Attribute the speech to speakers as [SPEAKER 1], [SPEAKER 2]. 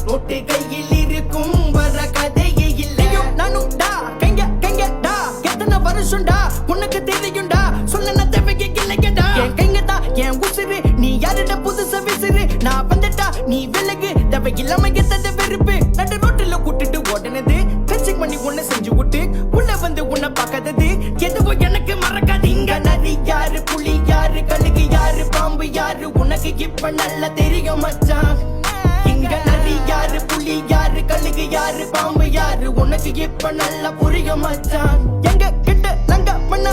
[SPEAKER 1] note கையில் இருக்கும் வர கதையே இல்லையும் நானும் டா கைங்க டா எத்தனை வருஷம்டா உனக்கு தெரியும்டா சொல்ல தேவையே இல்லையடா என் கைங்க தான் என் உசுறு நீ யாருட புதுசா விசிறு நான் வந்துட்டா நீ விலகு தேவை இல்லாம எத்தனை வெறுப்பு நடு ரோட்டுல கூட்டிட்டு ஓடனது கச்சிங் பண்ணி உன்னை செஞ்சு விட்டு உள்ள வந்து உன்னை பார்க்காதது எதுவும் எனக்கு மறக்காது இங்க நரி யாரு புலி யாரு கழுகு யாரு பாம்பு யாரு உனக்கு இப்ப நல்லா தெரியும் மச்சான் இங்க நரி யாரு புலி யாரு கழுகு யாரு பாம்பு யாரு உனக்கு இப்ப நல்லா புரியும் மச்சான் எங்க கிட்ட லங்க பண்ண